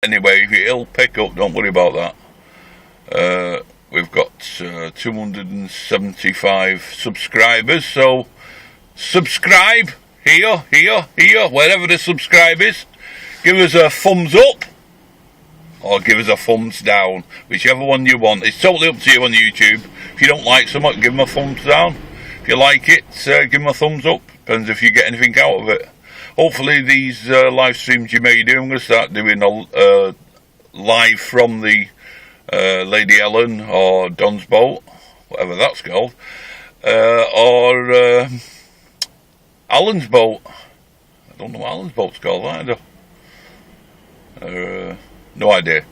Anyway, it'll pick up, don't worry about that. We've got 275 subscribers, so subscribe here, wherever the subscribe is. Give us a thumbs up or give us a thumbs down, whichever one you want. It's totally up to you on YouTube. If you don't like something, give them a thumbs down. If you like it, give them a thumbs up. Depends if you get anything out of it. Hopefully these live streams you may do, I'm going to start doing a live from the Lady Ellen or Don's boat, whatever that's called, or Alan's boat. I don't know what Alan's boat's called either. No idea.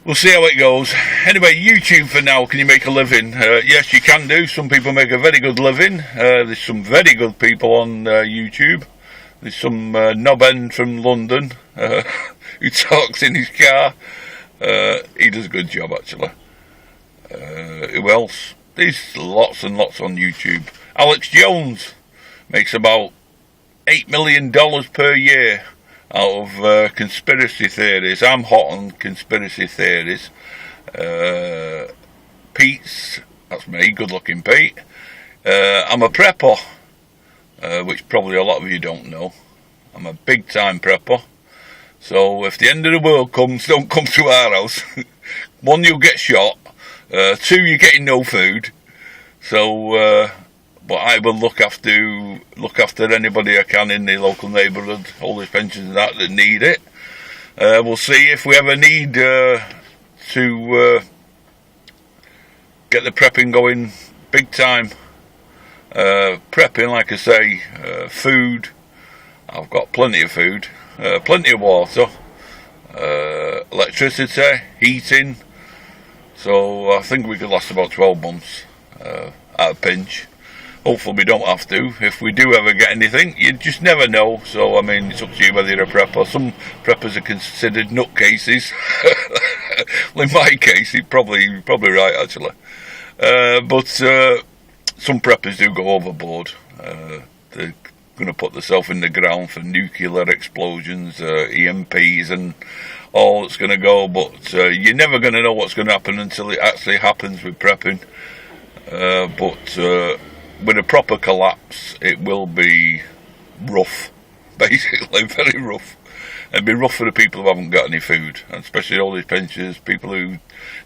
We'll see how it goes. Anyway, YouTube for now. Can you make a living? Yes, you can do. Some people make a very good living. There's some very good people on YouTube. There's some knobend from London who talks in his car. He does a good job, actually. Who else? There's lots and lots on YouTube. Alex Jones makes about $8 million per year out of conspiracy theories. I'm hot on conspiracy theories. Pete's, that's me, good looking Pete. I'm a prepper, which probably a lot of you don't know. I'm a big time prepper. So if the end of the world comes, don't come to our house. One, you'll get shot. Two, you're getting no food. So, but I will look after anybody I can in the local neighbourhood, all the pensions and that need it. We'll see if we ever need to get the prepping going big time. Prepping, like I say, food. I've got plenty of food, plenty of water, electricity, heating. So I think we could last about 12 months at a pinch. Hopefully we don't have to. If we do ever get anything, you just never know. So I mean, it's up to you whether you're a prepper. Some preppers are considered nutcases. Well, in my case, you're probably right actually. But some preppers do go overboard. They're going to put themselves in the ground for nuclear explosions, EMPs, and all that's going to go. But you're never going to know what's going to happen until it actually happens with prepping. But with a proper collapse, it will be rough, basically, very rough. It'll be rough for the people who haven't got any food, and especially all these pensioners, people who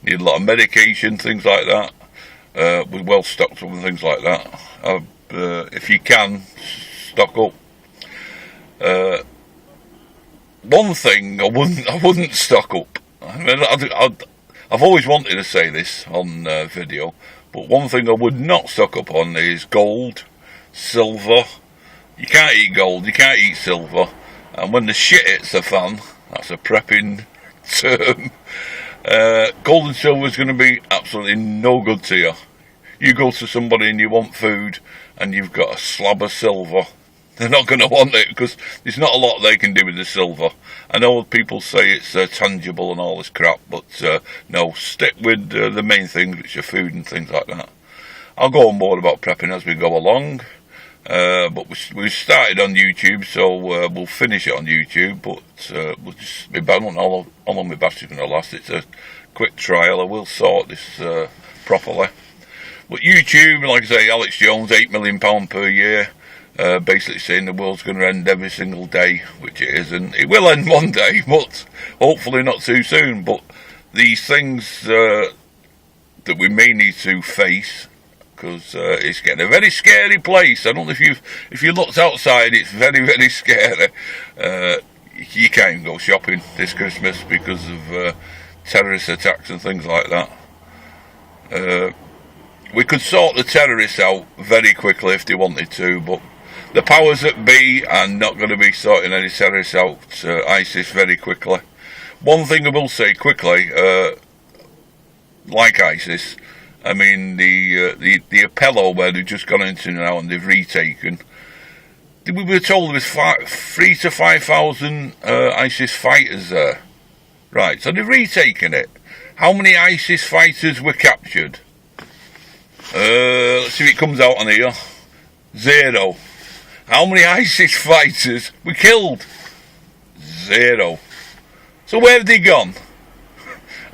need a lot of medication, things like that, with well stocked up and things like that. If you can, stock up. One thing I wouldn't stock up. I mean, I've always wanted to say this on video. But one thing I would not stock up on is gold, silver. You can't eat gold, you can't eat silver. And when the shit hits the fan, that's a prepping term, gold and silver is going to be absolutely no good to you. You go to somebody and you want food and you've got a slab of silver, they're not going to want it because there's not a lot they can do with the silver. I know people say it's tangible and all this crap, but no, stick with the main things, which are food and things like that. I'll go on board about prepping as we go along, but we started on YouTube, so we'll finish it on YouTube, but we'll just be bad on how long my battery's going to last. It's a quick trial. I will sort this properly. But YouTube, like I say, Alex Jones, £8 million per year. Basically saying the world's going to end every single day, which it isn't. It will end one day, but hopefully not too soon. But these things that we may need to face, because it's getting a very scary place. I don't know if you looked outside, it's very, very scary. You can't even go shopping this Christmas because of terrorist attacks and things like that. We could sort the terrorists out very quickly if they wanted to, but the powers that be are not going to be sorting any terrorists out, ISIS, very quickly. One thing I will say quickly, like ISIS, I mean the Apollo where they've just gone into now and they've retaken. We were told there was 3,000 to 5,000 ISIS fighters there. Right, so they've retaken it. How many ISIS fighters were captured? Let's see if it comes out on here. 0. How many ISIS fighters were killed? 0. So where have they gone?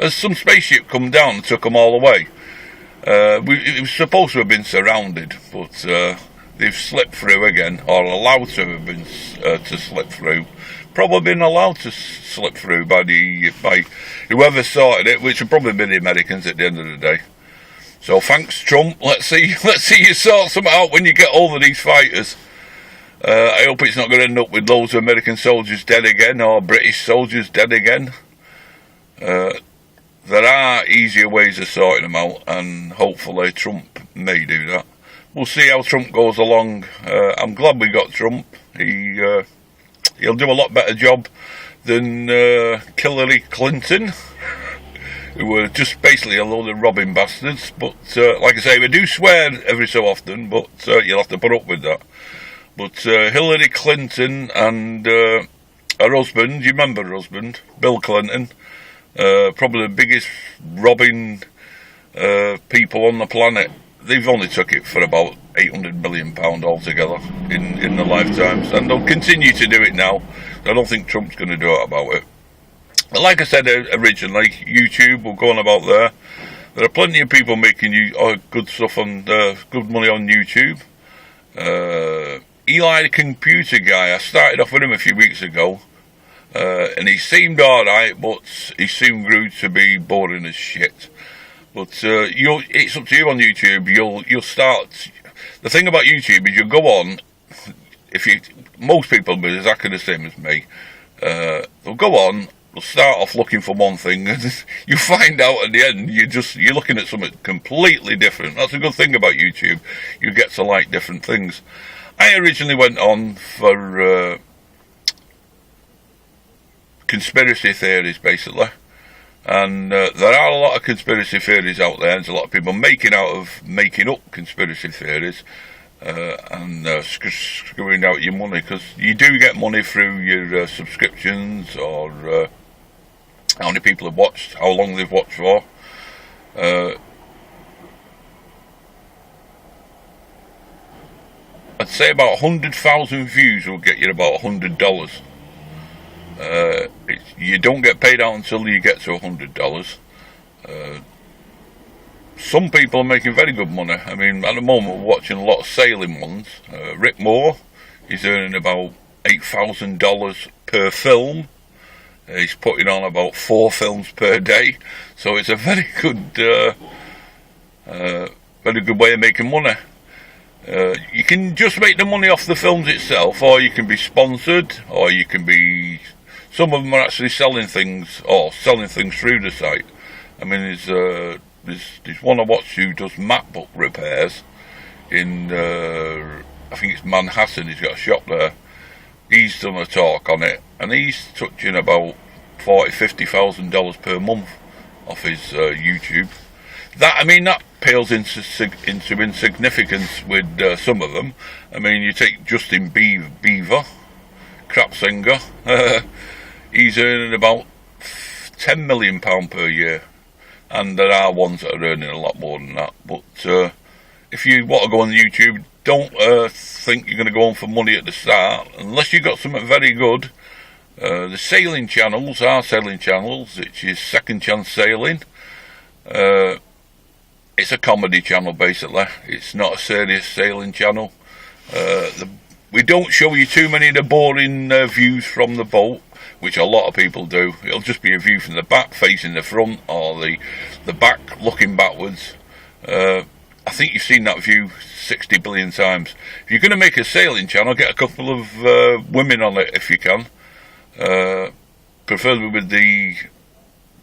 Has some spaceship come down and took them all away? It was supposed to have been surrounded, but they've slipped through again, or allowed to have been to slip through. Probably been allowed to slip through by whoever started it, which would probably be the Americans at the end of the day. So thanks, Trump. Let's see you sort something out when you get hold of these fighters. I hope it's not going to end up with loads of American soldiers dead again, or British soldiers dead again. There are easier ways of sorting them out, and hopefully Trump may do that. We'll see how Trump goes along. I'm glad we got Trump. He'll do a lot better job than Hillary Clinton, who were just basically a load of robbing bastards. But like I say, we do swear every so often, but you'll have to put up with that. But Hillary Clinton and her husband, you remember her husband, Bill Clinton, probably the biggest robbing people on the planet. They've only took it for about £800 million altogether in their lifetimes, and they'll continue to do it now. I don't think Trump's going to do it about it. But like I said originally, YouTube will go on about there. There are plenty of people making good stuff on good money on YouTube. Eli, the computer guy, I started off with him a few weeks ago, and he seemed alright, but he soon grew to be boring as shit. But it's up to you on YouTube. You'll start. The thing about YouTube is you'll go on. Most people will be exactly the same as me. They'll go on. They'll start off looking for one thing, and you find out at the end you're looking at something completely different. That's a good thing about YouTube. You get to like different things. I originally went on for conspiracy theories, basically. And there are a lot of conspiracy theories out there. There's a lot of people making up conspiracy theories and screwing out your money, because you do get money through your subscriptions, or how many people have watched, how long they've watched for. I'd say about 100,000 views will get you about $100. You don't get paid out until you get to $100. Some people are making very good money. I mean, at the moment we're watching a lot of sailing ones. Rick Moore is earning about $8,000 per film. He's putting on about 4 films per day, so it's a very good way of making money. You can just make the money off the films itself, or you can be sponsored, or you can be. Some of them are actually selling things through the site. I mean, there's one I watched who does MacBook repairs in I think it's Manhattan. He's got a shop there. He's done a talk on it, and he's touching about $50,000 per month off his YouTube. That pales into insignificance with some of them. I mean, you take Justin Bieber, crap singer. He's earning about £10 million per year, and there are ones that are earning a lot more than that. But if you want to go on YouTube, don't think you're going to go on for money at the start, unless you've got something very good. The sailing channels are sailing channels, which is Second Chance Sailing. It's a comedy channel, basically. It's not a serious sailing channel. We don't show you too many of the boring views from the boat, which a lot of people do. It'll just be a view from the back facing the front, or the back looking backwards. I think you've seen that view 60 billion times. If you're going to make a sailing channel, get a couple of women on it if you can. Preferably with the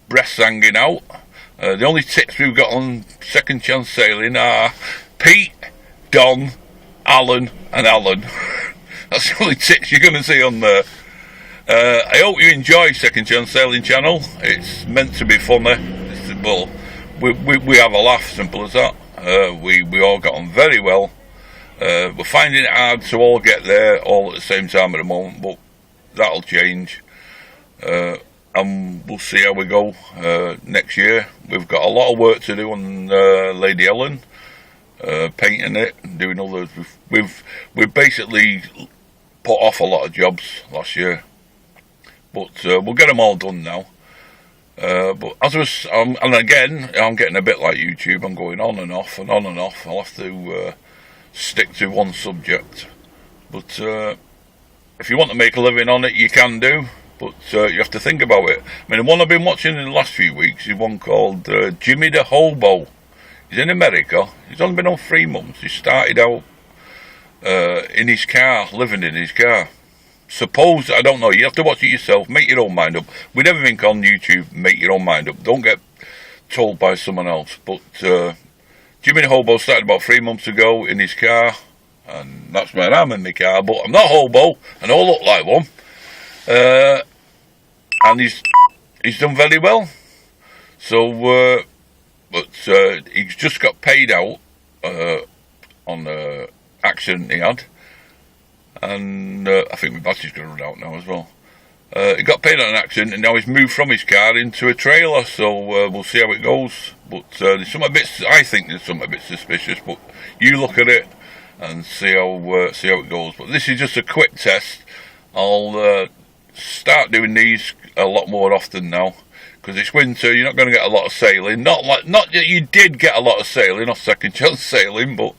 breasts hanging out. The only tips we've got on Second Chance Sailing are Pete, Don, Alan and Alan. That's the only tips you're going to see on there. I hope you enjoy Second Chance Sailing channel. It's meant to be funny. Well, we have a laugh, simple as that. We all got on very well. We're finding it hard to all get there all at the same time at the moment, but that'll change. And we'll see how we go next year. We've got a lot of work to do on Lady Ellen, painting it and doing others. We've basically put off a lot of jobs last year. but we'll get them all done now. But as I was, and again, I'm getting a bit like YouTube. I'm going on and off and on and off. I'll have to stick to one subject. But if you want to make a living on it, you can do. But you have to think about it. I mean, the one I've been watching in the last few weeks is one called Jimmy the Hobo. He's in America. He's only been on 3 months. He started out in his car, living in his car. Suppose, I don't know, you have to watch it yourself, make your own mind up. With everything on YouTube, make your own mind up. Don't get told by someone else. But Jimmy the Hobo started about 3 months ago in his car, and that's where I'm in my car, but I'm not a hobo, and I don't look like one. And he's done very well. So, but he's just got paid out on the accident he had. And I think my battery's going to run out now as well. He got paid on an accident, and now he's moved from his car into a trailer. So we'll see how it goes. But there's something a bit. I think there's something a bit suspicious. But you look at it and see how it goes. But this is just a quick test. I'll start doing these a lot more often now, because it's winter. You're not going to get a lot of sailing. Not that you did get a lot of sailing or second chance sailing, but.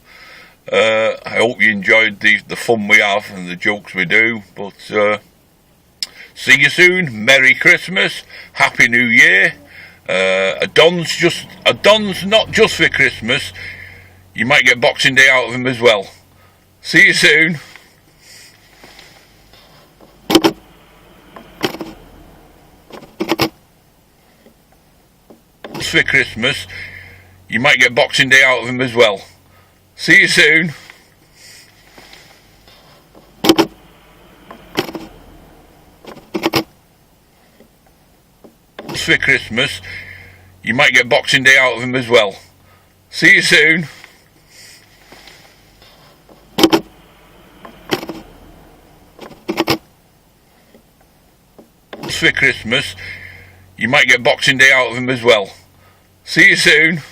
I hope you enjoyed the fun we have and the jokes we do. But see you soon. Merry Christmas, Happy New Year. A Don's not just for Christmas. You might get Boxing Day out of him as well. See you soon. Just for Christmas, you might get Boxing Day out of him as well. See you soon. Just for Christmas, you might get Boxing Day out of him as well. See you soon. Just for Christmas, you might get Boxing Day out of him as well. See you soon.